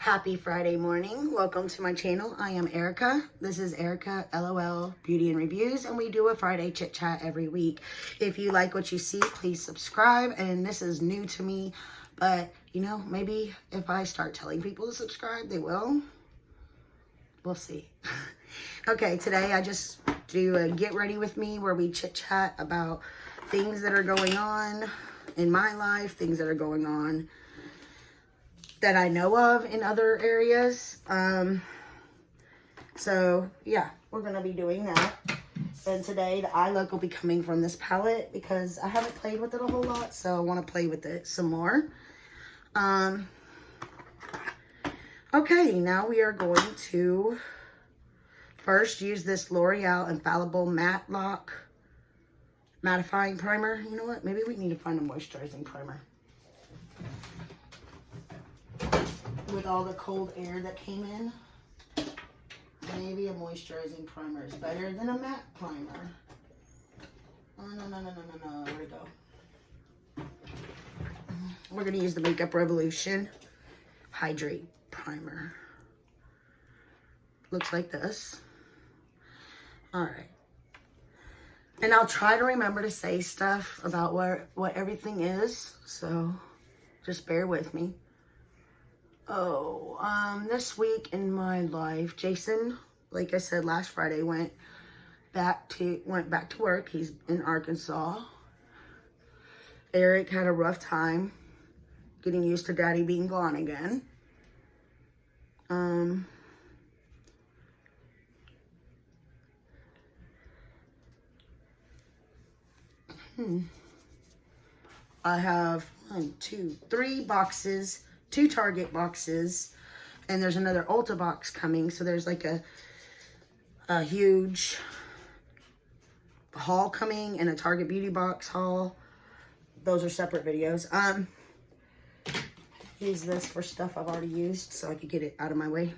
Happy Friday morning. Welcome to my channel. I am Erica. This is Erica LOL Beauty and Reviews, and we do a Friday chit chat every week. If you like what you see, please subscribe. And this is new to me, but you know, maybe if I start telling people to subscribe, they will. We'll see. Okay, today I just do a get ready with me where we chit chat about things that are going on in my life, things that are going on that I know of in other areas. So yeah, we're gonna be doing that. And today the eye look will be coming from this palette because I haven't played with it a whole lot, so I want to play with it some more. Okay, now we are going to first use this L'Oreal Infallible Matte Lock Mattifying Primer. You know what? Maybe we need to find a moisturizing primer. With all the cold air that came in, maybe a moisturizing primer is better than a matte primer. Oh, no. Where'd it go? We're going to use the Makeup Revolution Hydrate Primer. Looks like this. Alright. And I'll try to remember to say stuff about what everything is, so just bear with me. This week in my life, Jason, like I said last Friday, went back to work. He's in Arkansas. Eric had a rough time getting used to Daddy being gone again. I have 3 boxes. 2 Target boxes, and there's another Ulta box coming, so there's like a huge haul coming and a Target beauty box haul. Those are separate videos. Use this for stuff I've already used so I could get it out of my way.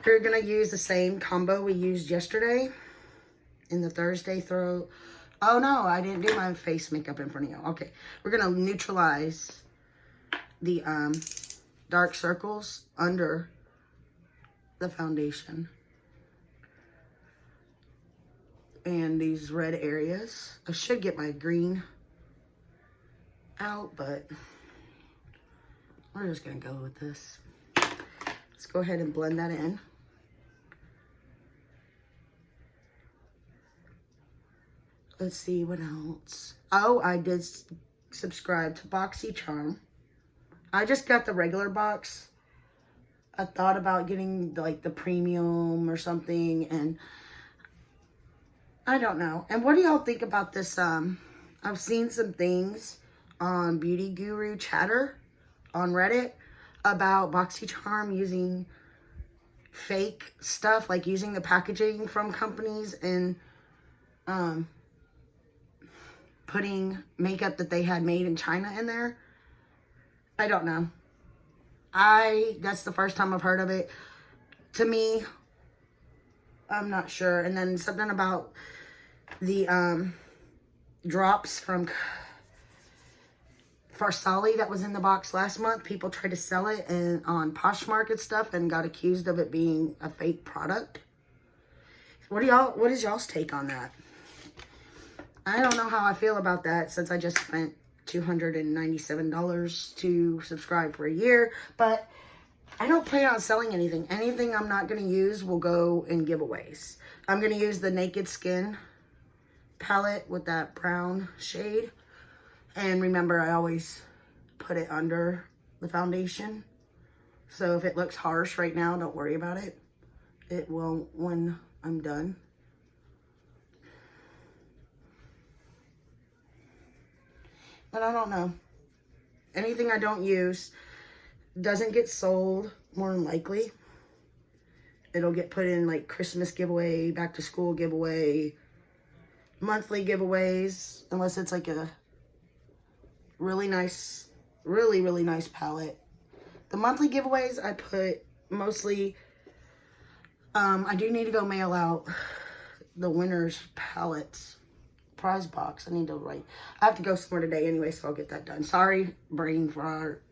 We're gonna use the same combo we used yesterday in the Thursday throw. Oh no, I didn't do my face makeup in front of you. Okay, we're gonna neutralize the dark circles under the foundation and these red areas. I should get my green out, but we're just gonna go with this. Let's go ahead and blend that in. Let's see what else. Oh, I did subscribe to BoxyCharm. I just got the regular box. I thought about getting like the premium or something, and I don't know. And what do y'all think about this? I've seen some things on Beauty Guru Chatter on Reddit about BoxyCharm using fake stuff, like using the packaging from companies and putting makeup that they had made in China in there. I don't know. That's the first time I've heard of it. To me, I'm not sure. And then something about the drops from Farsali that was in the box last month. People tried to sell it on Poshmark and stuff and got accused of it being a fake product. What is y'all's take on that? I don't know how I feel about that since I just spent $297 to subscribe for a year, but I don't plan on selling anything. Anything I'm not going to use will go in giveaways. I'm going to use the Naked Skin palette with that brown shade. And remember, I always put it under the foundation. So if it looks harsh right now, don't worry about it. It won't when I'm done. But I don't know. Anything I don't use doesn't get sold, more than likely. It'll get put in like Christmas giveaway, back to school giveaway, monthly giveaways, unless it's like a really nice, really nice palette. The monthly giveaways I put mostly, I do need to go mail out the winner's palettes. Prize box. I need to write. I have to go somewhere today anyway, so I'll get that done. Sorry, brain fart.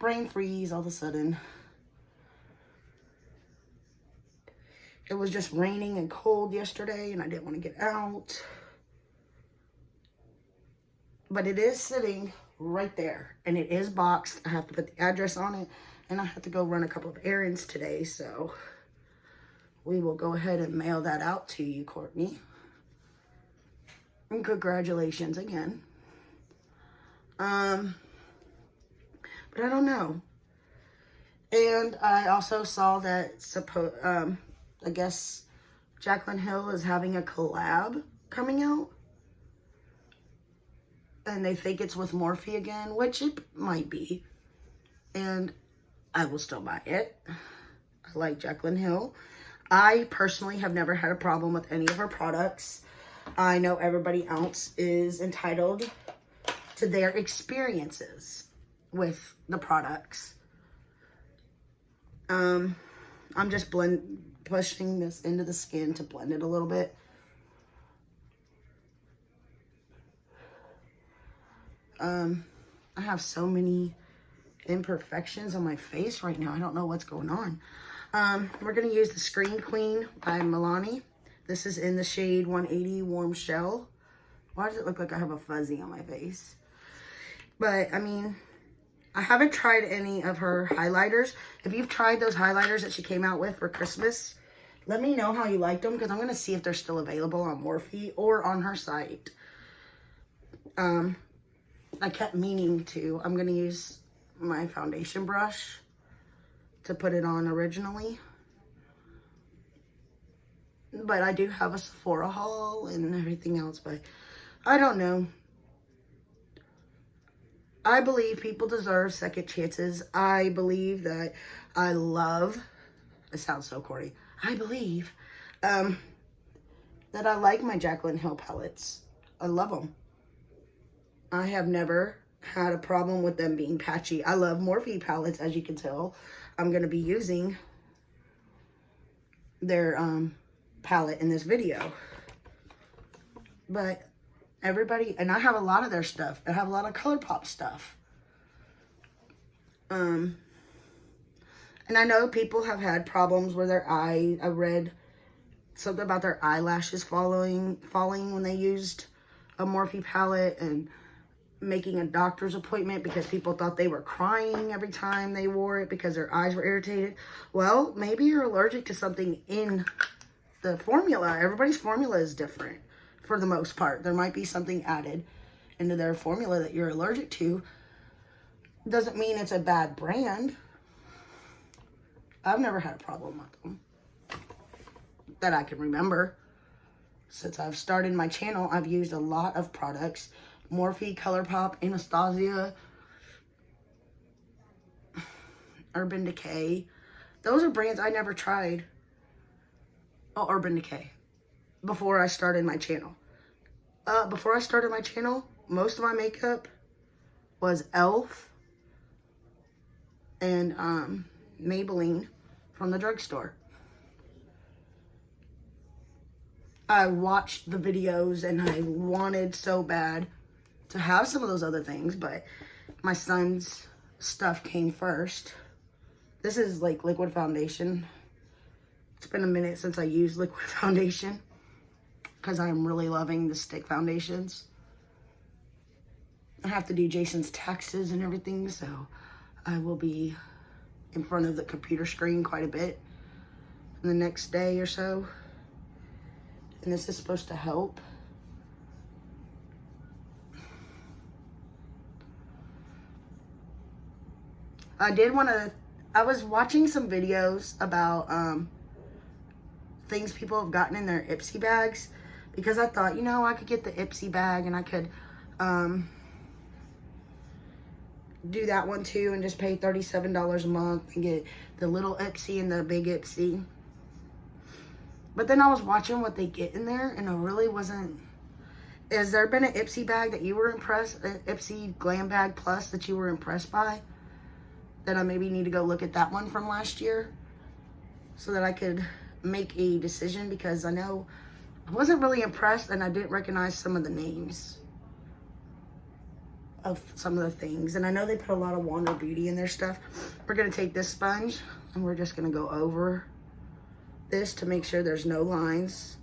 brain freeze all of a sudden. It was just raining and cold yesterday, and I didn't want to get out. But it is sitting right there, and it is boxed. I have to put the address on it, and I have to go run a couple of errands today, so we will go ahead and mail that out to you, Courtney. And congratulations again. But I don't know. And I also saw that I guess Jaclyn Hill is having a collab coming out. And they think it's with Morphe again, which it might be. And I will still buy it. I like Jaclyn Hill. I personally have never had a problem with any of her products. I know everybody else is entitled to their experiences with the products. I'm just pushing this into the skin to blend it a little bit. I have so many imperfections on my face right now. I don't know what's going on. We're going to use the Screen Queen by Milani. This is in the shade 180 Warm Shell. Why does it look like I have a fuzzy on my face? But, I mean, I haven't tried any of her highlighters. If you've tried those highlighters that she came out with for Christmas, let me know how you liked them, because I'm going to see if they're still available on Morphe or on her site. I kept meaning to. I'm going to use my foundation brush to put it on originally. But I do have a Sephora haul and everything else, but I don't know. I believe people deserve second chances. I believe that it sounds so corny. I believe that I like my Jaclyn Hill palettes. I love them. I have never had a problem with them being patchy. I love Morphe palettes, as you can tell. I'm going to be using their palette in this video. But everybody, and I have a lot of their stuff. I have a lot of ColourPop stuff. And I know people have had problems with their eye. I read something about their eyelashes falling when they used a Morphe palette, and making a doctor's appointment because people thought they were crying every time they wore it because their eyes were irritated. Well, maybe you're allergic to something in the formula. Everybody's formula is different for the most part. There might be something added into their formula that you're allergic to. Doesn't mean it's a bad brand. I've never had a problem with them that I can remember. Since I've started my channel, I've used a lot of products. Morphe, ColourPop, Anastasia, Urban Decay. Those are brands I never tried. Oh, Urban Decay. Before I started my channel. Before I started my channel, most of my makeup was e.l.f. and Maybelline from the drugstore. I watched the videos and I wanted so bad to have some of those other things, but my son's stuff came first. This is like liquid foundation. It's been a minute since I used liquid foundation because I'm really loving the stick foundations. I have to do Jason's taxes and everything, so I will be in front of the computer screen quite a bit in the next day or so. And this is supposed to help. I was watching some videos about things people have gotten in their Ipsy bags, because I thought, you know, I could get the Ipsy bag and I could do that one too and just pay $37 a month and get the little Ipsy and the big Ipsy. But then I was watching what they get in there, and I really wasn't. Has there been an Ipsy bag that you were impressed, an Ipsy Glam Bag Plus that you were impressed by? That I maybe need to go look at that one from last year so that I could make a decision, because I know I wasn't really impressed and I didn't recognize some of the names. of some of the things. And I know they put a lot of Wander Beauty in their stuff. We're going to take this sponge and we're just going to go over this to make sure there's no lines.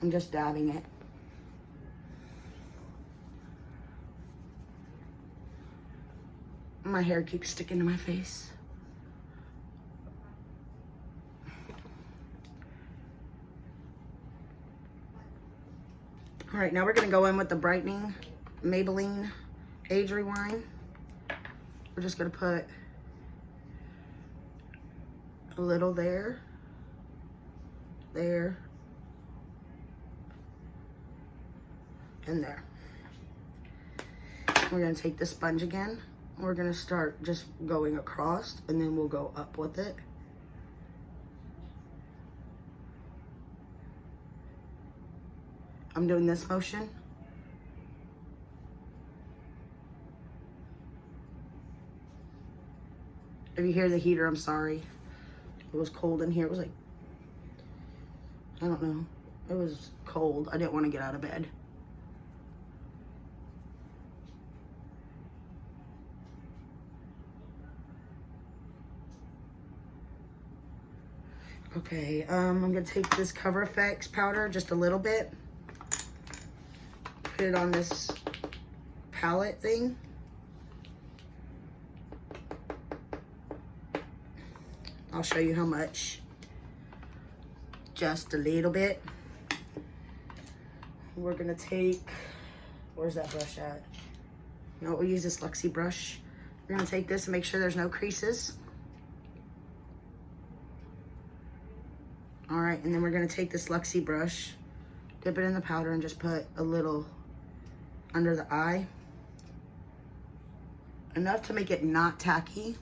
I'm just dabbing it. My hair keeps sticking to my face. All right, now we're gonna go in with the brightening Maybelline Age Rewind. We're just gonna put a little there, there, and there. We're gonna take the sponge again. We're gonna start just going across and then we'll go up with it. I'm doing this motion. If you hear the heater, I'm sorry. It was cold in here. It was like, I don't know. It was cold. I didn't want to get out of bed. Okay, I'm gonna take this Cover FX powder, just a little bit. Put it on this palette thing. I'll show you how much. Just a little bit. We're gonna take, where's that brush at? No, we'll use this Luxie brush. We're gonna take this and make sure there's no creases. All right, and then we're gonna take this Luxie brush, dip it in the powder and just put a little under the eye. Enough to make it not tacky.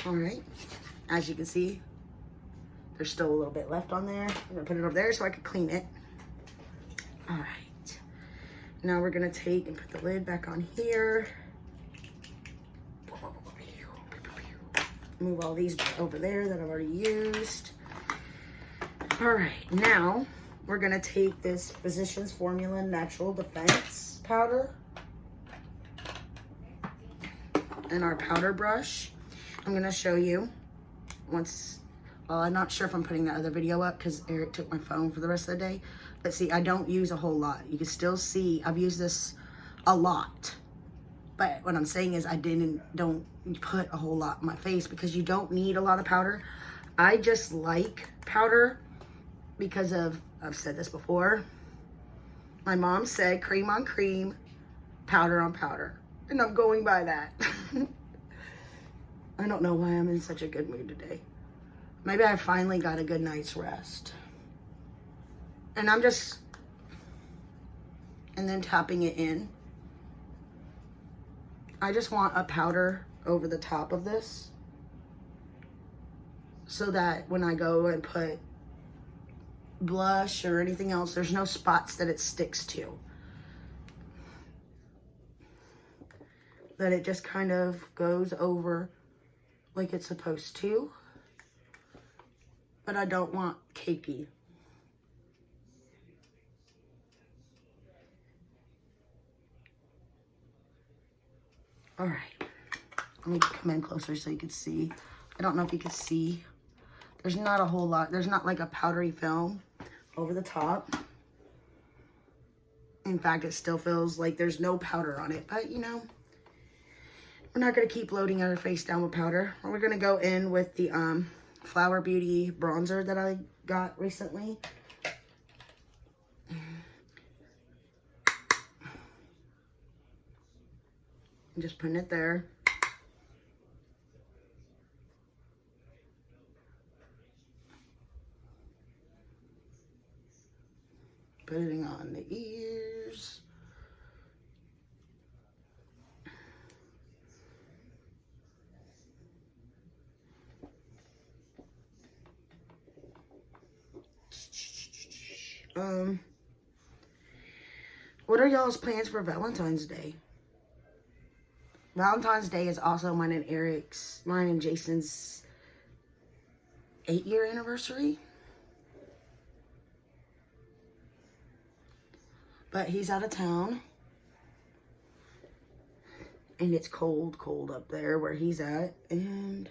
All right, as you can see, there's still a little bit left on there. I'm gonna put it over there so I can clean it. All right, now we're gonna take and put the lid back on here. Move all these over there that I've already used. All right, now we're gonna take this Physicians Formula Natural Defense powder and our powder brush. I'm gonna show you once, well, I'm not sure if I'm putting that other video up because Eric took my phone for the rest of the day. But see, I don't use a whole lot. You can still see I've used this a lot. But what I'm saying is I don't put a whole lot on my face because you don't need a lot of powder. I just like powder because of, I've said this before, my mom said cream on cream, powder on powder. And I'm going by that. I don't know why I'm in such a good mood today. Maybe I finally got a good night's rest. And I'm just, and then tapping it in. I just want a powder over the top of this so that when I go and put blush or anything else, there's no spots that it sticks to. That it just kind of goes over like it's supposed to. But I don't want cakey. All right, let me come in closer so you can see. I don't know if you can see. There's not a whole lot. There's not like a powdery film over the top. In fact, it still feels like there's no powder on it, but you know, we're not gonna keep loading our face down with powder. We're gonna go in with the Flower Beauty bronzer that I got recently. I'm just putting it there. Putting on the ears. What are y'all's plans for Valentine's Day? Valentine's Day is also mine and Jason's 8-year anniversary. But he's out of town. And it's cold up there where he's at. And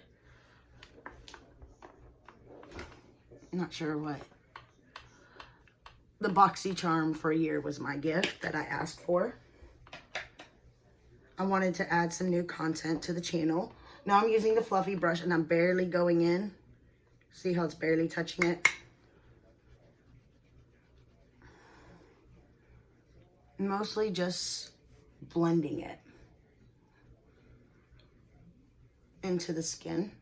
I'm not sure what. The BoxyCharm for a year was my gift that I asked for. I wanted to add some new content to the channel. Now I'm using the fluffy brush and I'm barely going in. See how it's barely touching it? Mostly just blending it into the skin.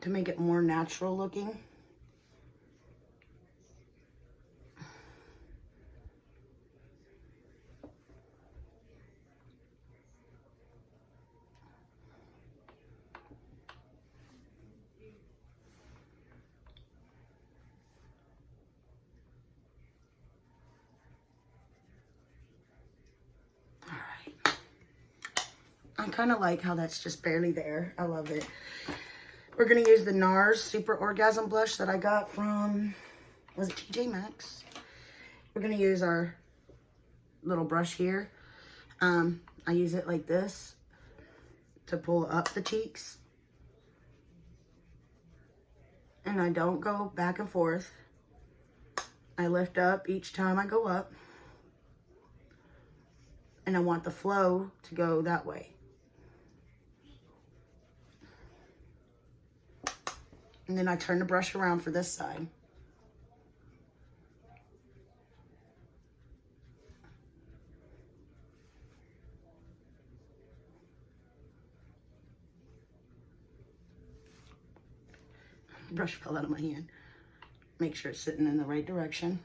To make it more natural looking. I kind of like how that's just barely there. I love it. We're going to use the NARS Super Orgasm Blush that I got from, was it TJ Maxx? We're going to use our little brush here. I use it like this to pull up the cheeks. And I don't go back and forth. I lift up each time I go up. And I want the flow to go that way. And then I turn the brush around for this side. The brush fell out of my hand. Make sure it's sitting in the right direction.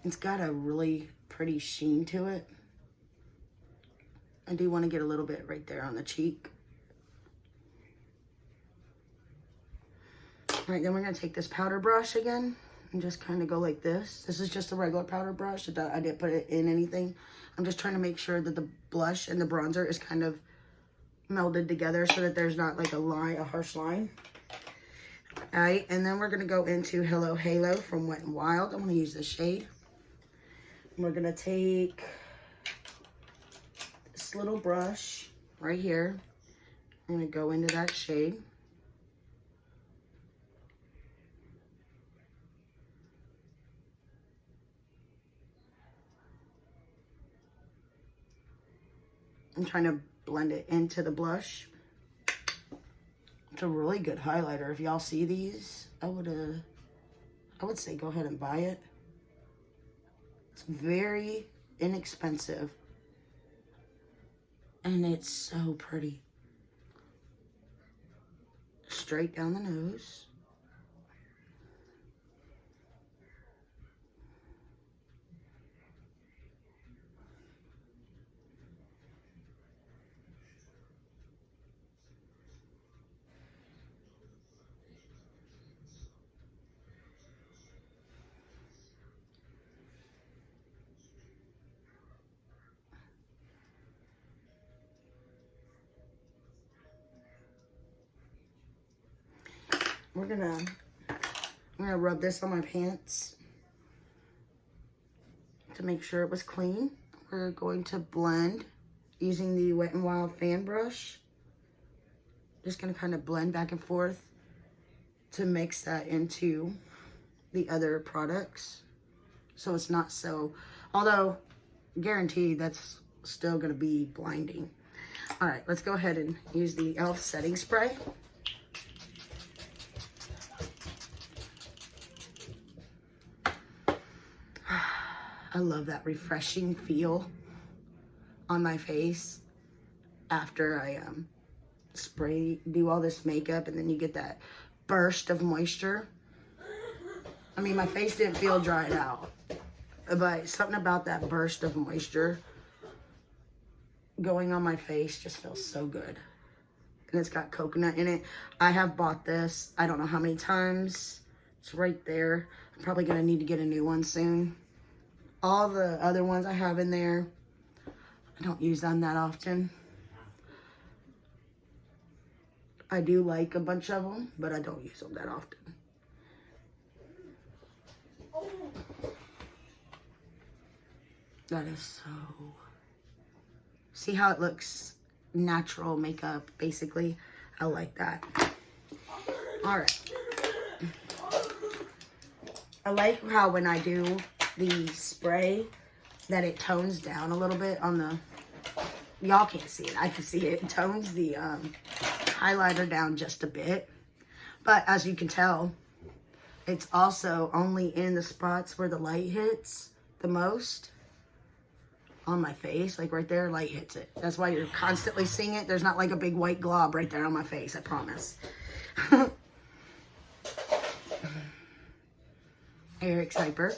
It's got a really pretty sheen to it. I do want to get a little bit right there on the cheek. All right, then we're going to take this powder brush again and just kind of go like this. This is just a regular powder brush. I didn't put it in anything. I'm just trying to make sure that the blush and the bronzer is kind of melded together so that there's not like a harsh line. All right, and then we're going to go into Hello Halo from Wet n Wild. I'm going to use this shade. And we're going to take this little brush right here. I'm going to go into that shade. I'm trying to blend it into the blush. It's a really good highlighter. If y'all see these, I would say go ahead and buy it. It's very inexpensive. And it's so pretty. Straight down the nose. I'm gonna rub this on my pants to make sure it was clean. We're going to blend using the Wet n Wild fan brush. Just gonna kind of blend back and forth to mix that into the other products. So it's not so, although guaranteed that's still gonna be blinding. All right, let's go ahead and use the e.l.f. setting spray. I love that refreshing feel on my face after I do all this makeup, and then you get that burst of moisture. I mean, my face didn't feel dried out, but something about that burst of moisture going on my face just feels so good. and it's got coconut in it. I have bought this, I don't know how many times. It's right there. I'm probably going to need to get a new one soon. All the other ones I have in there, I don't use them that often. I do like a bunch of them, but I don't use them that often. That is so... See how it looks natural makeup, basically? I like that. All right. I like how when I do the spray that it tones down a little bit on the... Y'all can't see it. I can see it. It tones the highlighter down just a bit. But as you can tell, it's also only in the spots where the light hits the most. On my face, like right there, light hits it. That's why you're constantly seeing it. There's not like a big white glob right there on my face, I promise. Eric Cyper.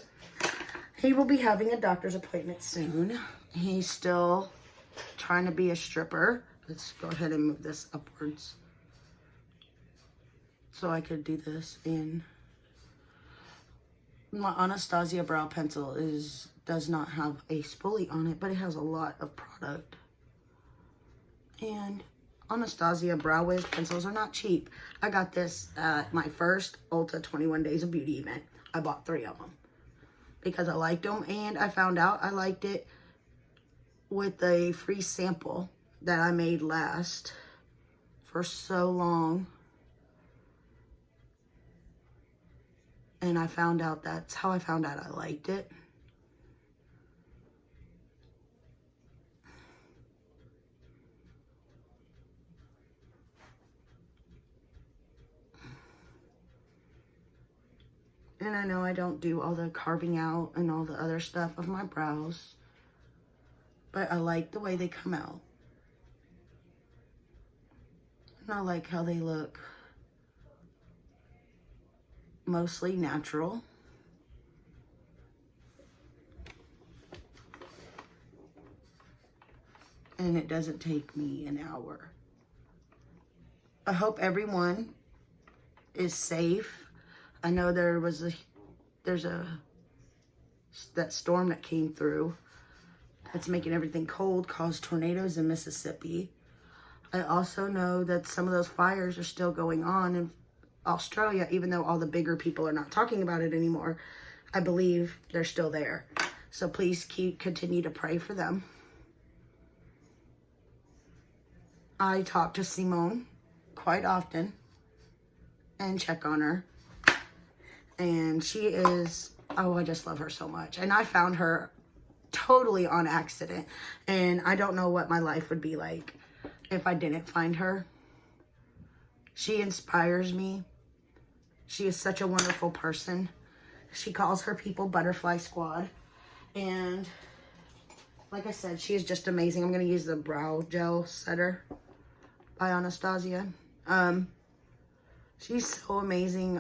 He will be having a doctor's appointment soon. He's still trying to be a stripper. Let's go ahead and move this upwards. So I could do this in... My Anastasia brow pencil does not have a spoolie on it, but it has a lot of product. And Anastasia Brow Wiz pencils are not cheap. I got this at my first Ulta 21 Days of Beauty event. I bought 3 of them because I liked them, and I found out I liked it with a free sample that I made last for so long. And I found out that's how I found out I liked it. And I know I don't do all the carving out and all the other stuff of my brows, but I like the way they come out. And I like how they look mostly natural. And it doesn't take me an hour. I hope everyone is safe. I know there's that storm that came through that's making everything cold, caused tornadoes in Mississippi. I also know that some of those fires are still going on in Australia, even though all the bigger people are not talking about it anymore. I believe they're still there. So please continue to pray for them. I talk to Ceimon quite often and check on her. And she is, oh, I just love her so much. And I found her totally on accident. And I don't know what my life would be like if I didn't find her. She inspires me. She is such a wonderful person. She calls her people Butterfly Squad. And like I said, she is just amazing. I'm going to use the Brow Gel Setter by Anastasia. She's so amazing.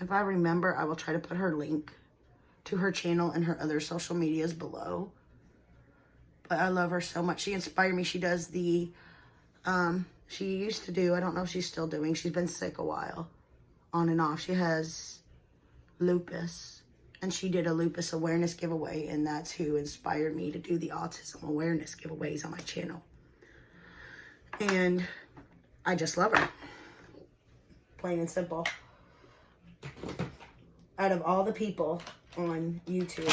If I remember, I will try to put her link to her channel and her other social medias below. But I love her so much. She inspired me. She does the, she used to do, I don't know if she's still doing, she's been sick a while, on and off. She has lupus, and she did a lupus awareness giveaway, and that's who inspired me to do the autism awareness giveaways on my channel. And I just love her. Plain and simple. Out of all the people on YouTube,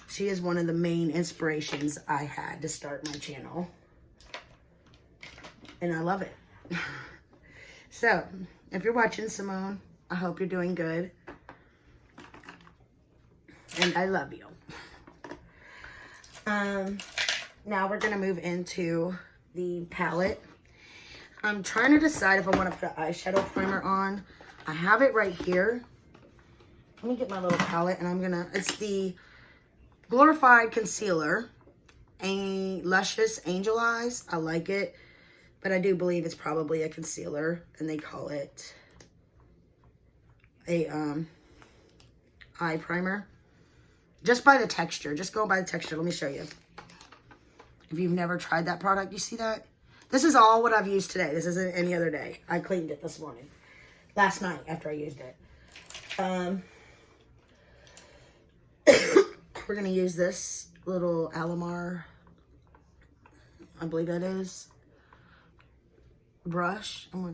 she is one of the main inspirations I had to start my channel. And I love it. So, if you're watching, Simone, I hope you're doing good. And I love you. Now we're going to move into the palette. I'm trying to decide if I want to put an eyeshadow primer on. I have it right here. Let me get my little palette, and it's the Glorified Concealer, a Luscious Angel Eyes. I like it, but I do believe it's probably a concealer, and they call it a eye primer. Just by the texture, just go by the texture. Let me show you. If you've never tried that product, you see that? This is all what I've used today. This isn't any other day. I cleaned it this morning. Last night after I used it. We're going to use this little Alamar, I believe that is, brush. And we're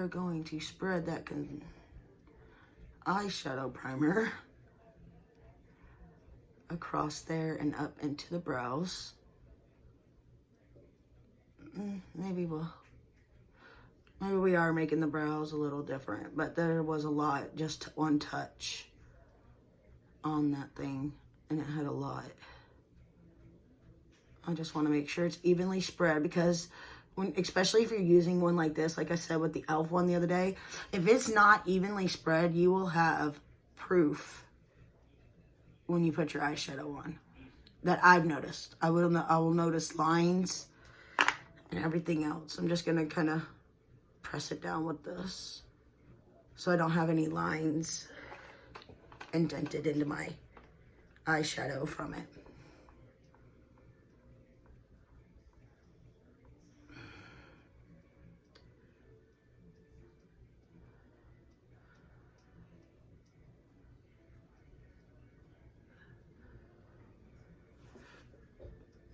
going to spread that eyeshadow primer across there and up into the brows. Maybe we are making the brows a little different, but there was a lot, just one touch on that thing, and it had a lot. I just want to make sure it's evenly spread, because especially if you're using one like this, like I said with the e.l.f. one the other day, if it's not evenly spread, you will have proof when you put your eyeshadow on. That I've noticed. I will notice lines and everything else. I'm just going to kind of press it down with this so I don't have any lines indented into my eyeshadow from it.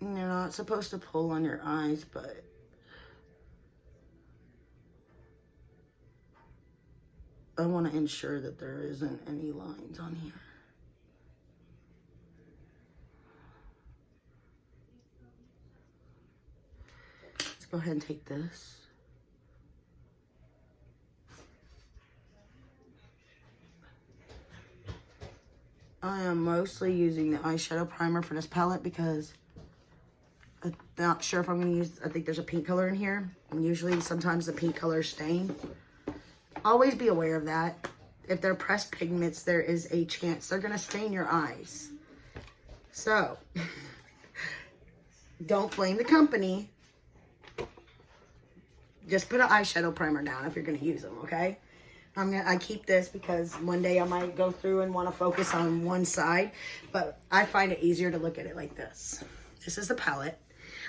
You're not supposed to pull on your eyes, but I want to ensure that there isn't any lines on here. Let's go ahead and take this. I am mostly using the eyeshadow primer for this palette because I'm not sure if I'm going to use, I think there's a pink color in here. And usually sometimes the pink color stain. Always be aware of that. If they're pressed pigments, there is a chance they're going to stain your eyes. So, don't blame the company. Just put an eyeshadow primer down if you're going to use them, okay? I keep this because one day I might go through and want to focus on one side. But I find it easier to look at it like this. This is the palette.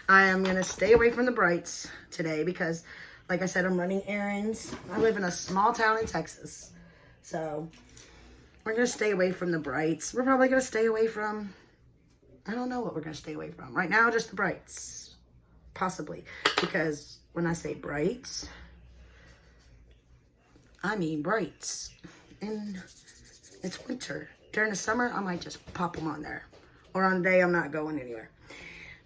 I am going to stay away from the brights today because, like I said, I'm running errands. I live in a small town in Texas. So, we're going to stay away from the brights. We're probably going to stay away from, I don't know what we're going to stay away from. Right now, just the brights. Possibly. Because when I say brights, I mean brights. And it's winter. During the summer, I might just pop them on there. Or on a day I'm not going anywhere.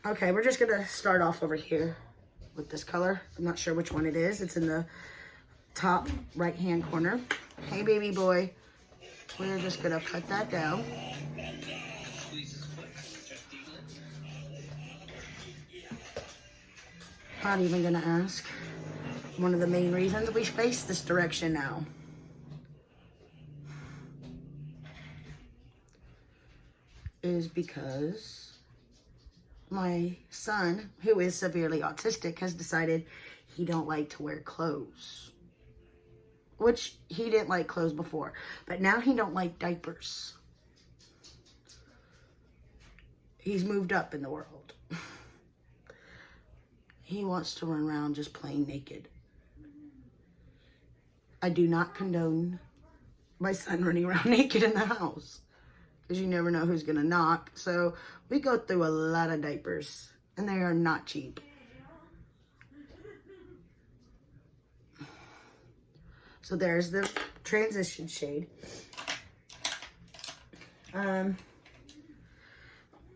Okay, we're just going to start off over here with this color. I'm not sure which one it is. It's in the top right-hand corner. Hey, baby boy. We're just going to put that down. Not even going to ask. One of the main reasons we face this direction now. Is because my son, who is severely autistic, has decided he don't like to wear clothes. Which he didn't like clothes before. But now he don't like diapers. He's moved up in the world. He wants to run around just plain naked. I do not condone my son running around naked in the house. Because you never know who's going to knock. So we go through a lot of diapers. And they are not cheap. So there's the transition shade.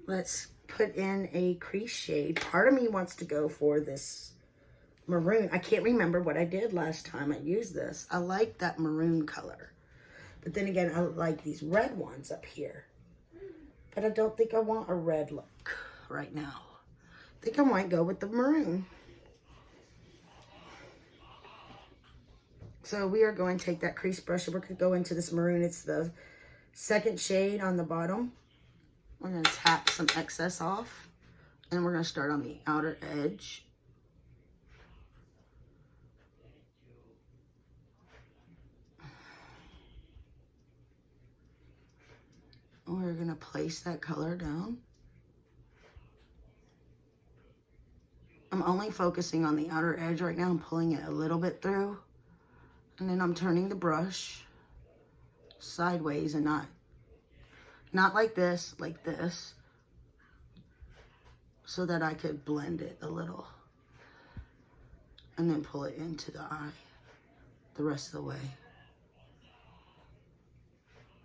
Let's put in a crease shade. Part of me wants to go for this maroon. I can't remember what I did last time I used this. I like that maroon color. But then again, I like these red ones up here. But I don't think I want a red look right now. I think I might go with the maroon. So we are going to take that crease brush and we're going to go into this maroon. It's the second shade on the bottom. We're going to tap some excess off. And we're going to start on the outer edge. we're going to place that color down. I'm only focusing on the outer edge right now. I'm pulling it a little bit through. And then I'm turning the brush sideways and not like this, so that I could blend it a little. And then pull it into the eye the rest of the way.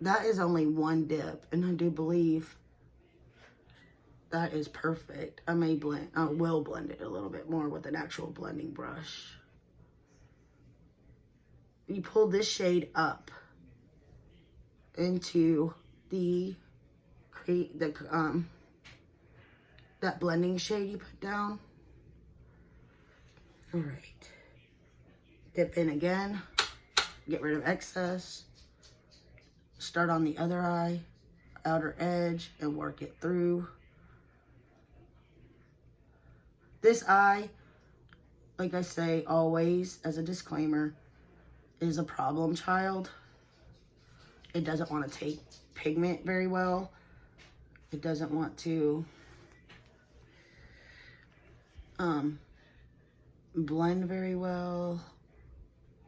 That is only one dip, and I do believe that is perfect. I will blend it a little bit more with an actual blending brush. You pull this shade up into that blending shade you put down. All right. Dip in again. Get rid of excess. Start on the other eye, outer edge, and work it through. This eye, like I say always as a disclaimer, is a problem child. It doesn't want to take pigment very well. It doesn't want to blend very well.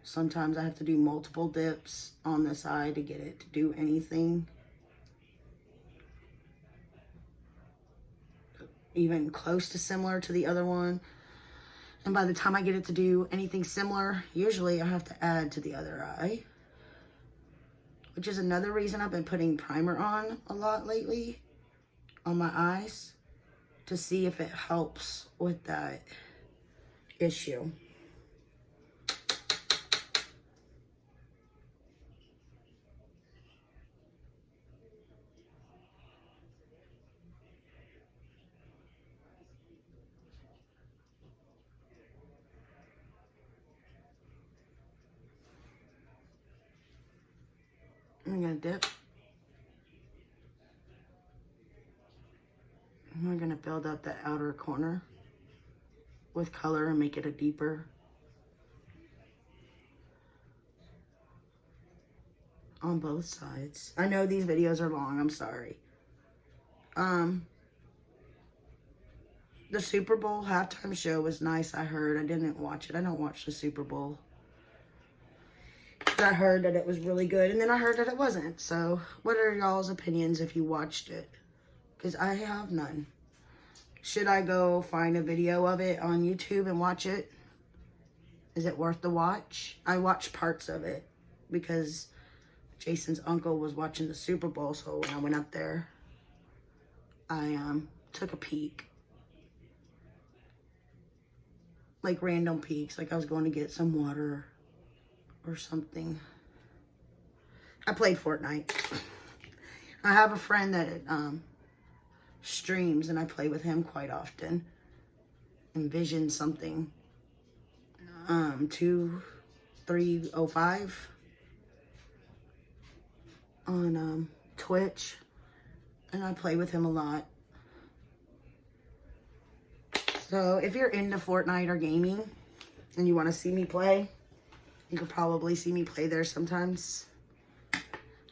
Sometimes I have to do multiple dips on this eye to get it to do anything. Even close to similar to the other one. And by the time I get it to do anything similar, usually I have to add to the other eye. Which is another reason I've been putting primer on a lot lately on my eyes, to see if it helps with that issue. I'm gonna dip. And we're gonna build up the outer corner with color and make it a deeper. On both sides. I know these videos are long, I'm sorry. The Super Bowl halftime show was nice, I heard. I didn't watch it. I don't watch the Super Bowl. I heard that it was really good, and then I heard that it wasn't. So, what are y'all's opinions if you watched it? Because I have none. Should I go find a video of it on YouTube and watch it? Is it worth the watch? I watched parts of it because Jason's uncle was watching the Super Bowl, so when I went up there, I took a peek. Like random peeks, like I was going to get some water or something. I played Fortnite. I have a friend that streams, and I play with him quite often. Envision something. 2305 on Twitch, and I play with him a lot. So if you're into Fortnite or gaming and you want to see me play, you can probably see me play there sometimes.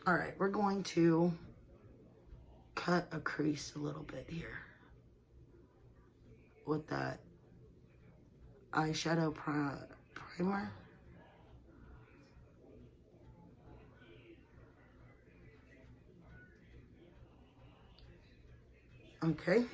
All right, we're going to cut a crease a little bit here with that eyeshadow primer. Okay.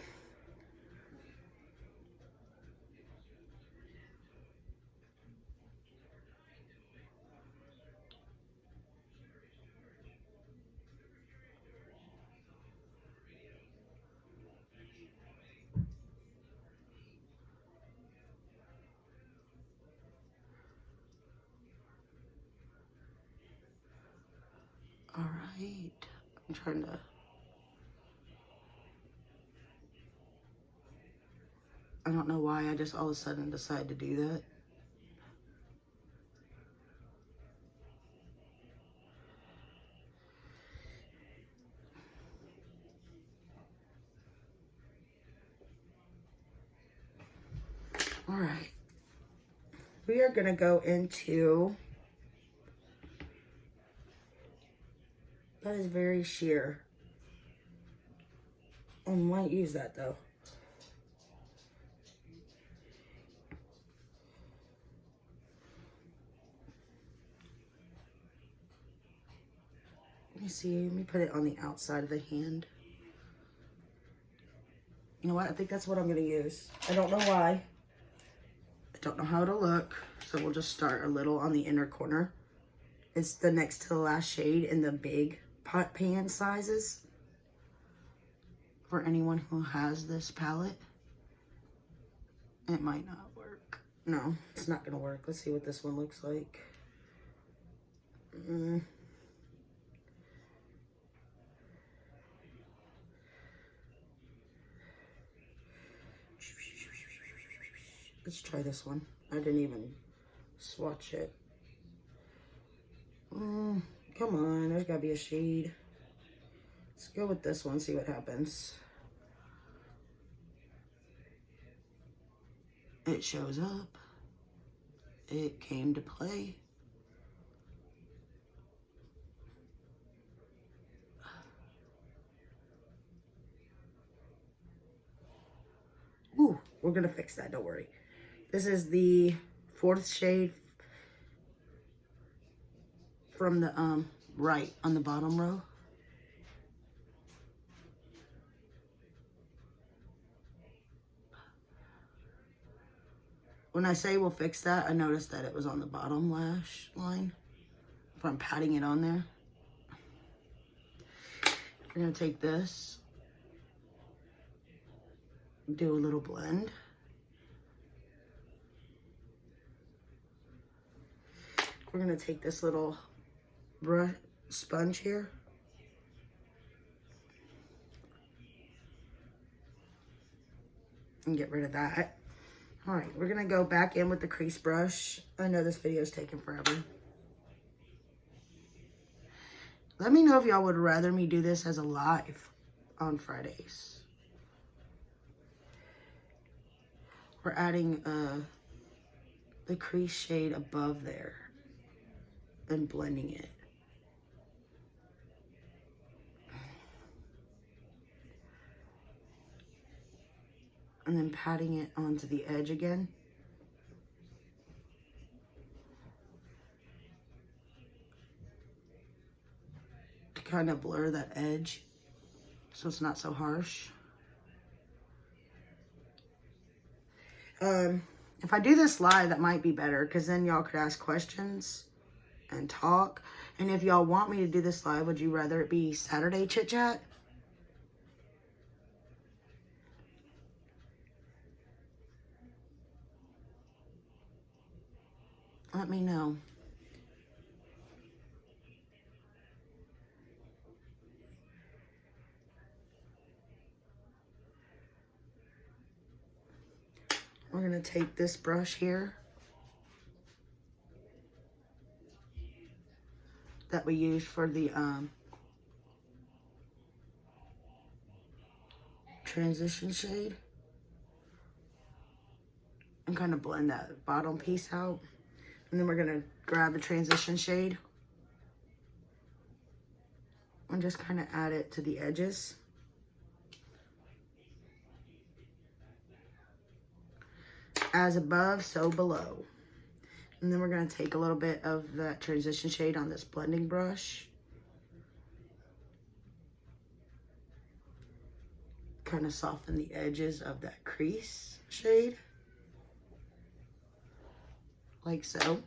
All right, I'm trying to, I don't know why I just all of a sudden decided to do that. All right, we are gonna go into, that is very sheer. I might use that though. Let me see, let me put it on the outside of the hand. You know what, I think that's what I'm gonna use. I don't know why. I don't know how it'll look. So we'll just start a little on the inner corner. It's the next to the last shade in the big pot pan sizes. For anyone who has this palette. It might not work. No, it's not gonna work. Let's see what this one looks like. Let's try this one. I didn't even swatch it. Come on, there's gotta be a shade. Let's go with this one, see what happens. It shows up. It came to play. Ooh, we're gonna fix that, don't worry. This is the 4th shade from the right on the bottom row. When I say we'll fix that, I noticed that it was on the bottom lash line from patting it on there. We're gonna take this, do a little blend. We're gonna take this little brush sponge here. And get rid of that. All right, we're gonna go back in with the crease brush. I know this video is taking forever. Let me know if y'all would rather me do this as a live on Fridays. We're adding the crease shade above there and blending it. And then patting it onto the edge again. To kind of blur that edge so it's not so harsh. If I do this live, that might be better because then y'all could ask questions and talk. And if y'all want me to do this live, would you rather it be Saturday Chit Chat? Let me know. We're gonna take this brush here that we used for the transition shade and kind of blend that bottom piece out. And then we're gonna grab the transition shade and just kind of add it to the edges. As above, so below. And then we're gonna take a little bit of that transition shade on this blending brush. Kind of soften the edges of that crease shade. Like so.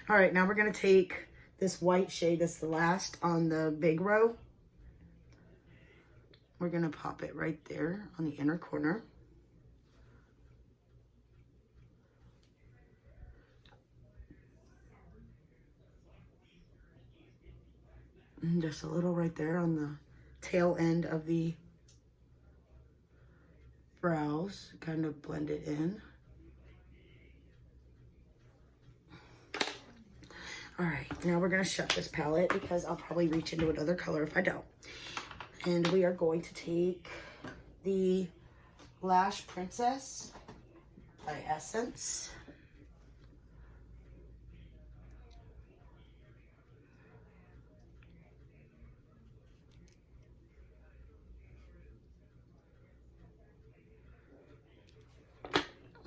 All right, now we're gonna take this white shade that's the last on the big row. We're gonna pop it right there on the inner corner. And just a little right there on the tail end of the brows, kind of blend it in. All right, now we're gonna shut this palette because I'll probably reach into another color if I don't. And we are going to take the Lash Princess by Essence.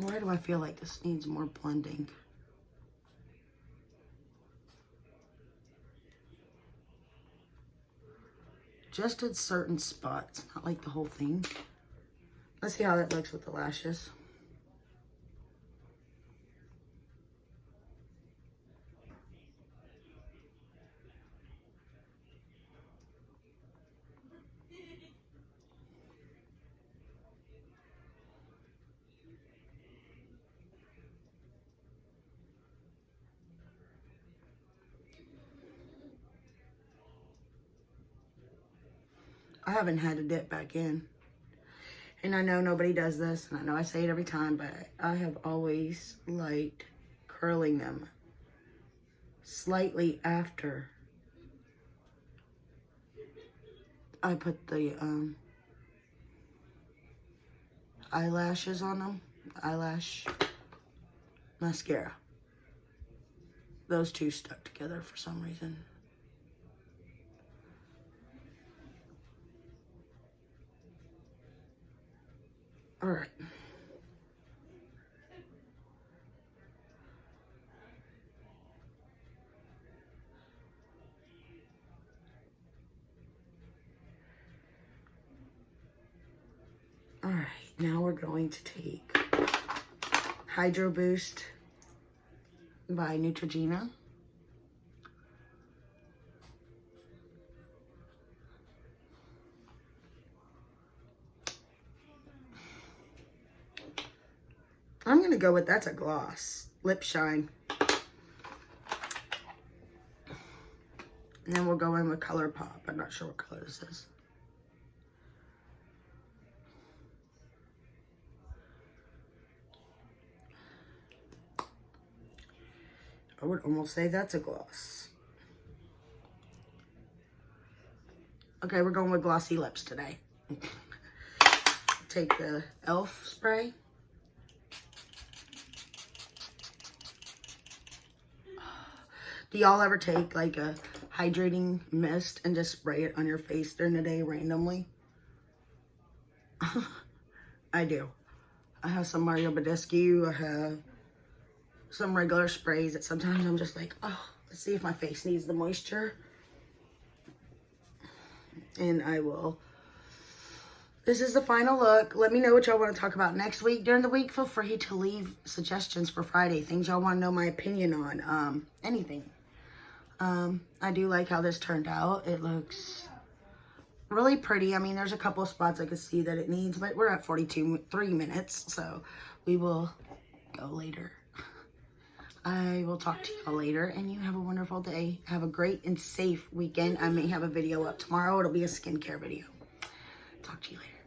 Why do I feel like this needs more blending? Just in certain spots, not like the whole thing. Let's see how that looks with the lashes. I haven't had to dip back in. And I know nobody does this, and I know I say it every time, but I have always liked curling them slightly after I put the eyelashes on them, eyelash mascara. Those two stuck together for some reason. All right. All right, now we're going to take Hydro Boost by Neutrogena. I'm going to go with, that's a gloss, Lip Shine. And then we'll go in with ColourPop. I'm not sure what color this is. I would almost say that's a gloss. Okay, we're going with glossy lips today. Take the e.l.f. spray. Do y'all ever take like a hydrating mist and just spray it on your face during the day randomly? I do. I have some Mario Badescu. I have some regular sprays that sometimes I'm just like, oh, let's see if my face needs the moisture. And I will. This is the final look. Let me know what y'all want to talk about next week. During the week, feel free to leave suggestions for Friday. Things y'all want to know my opinion on. Anything. I do like how this turned out. It looks really pretty. I mean, there's a couple of spots I could see that it needs, but we're at 3 minutes, so we will go later. I will talk to y'all later, and you have a wonderful day. Have a great and safe weekend. I may have a video up tomorrow. It'll be a skincare video. Talk to you later.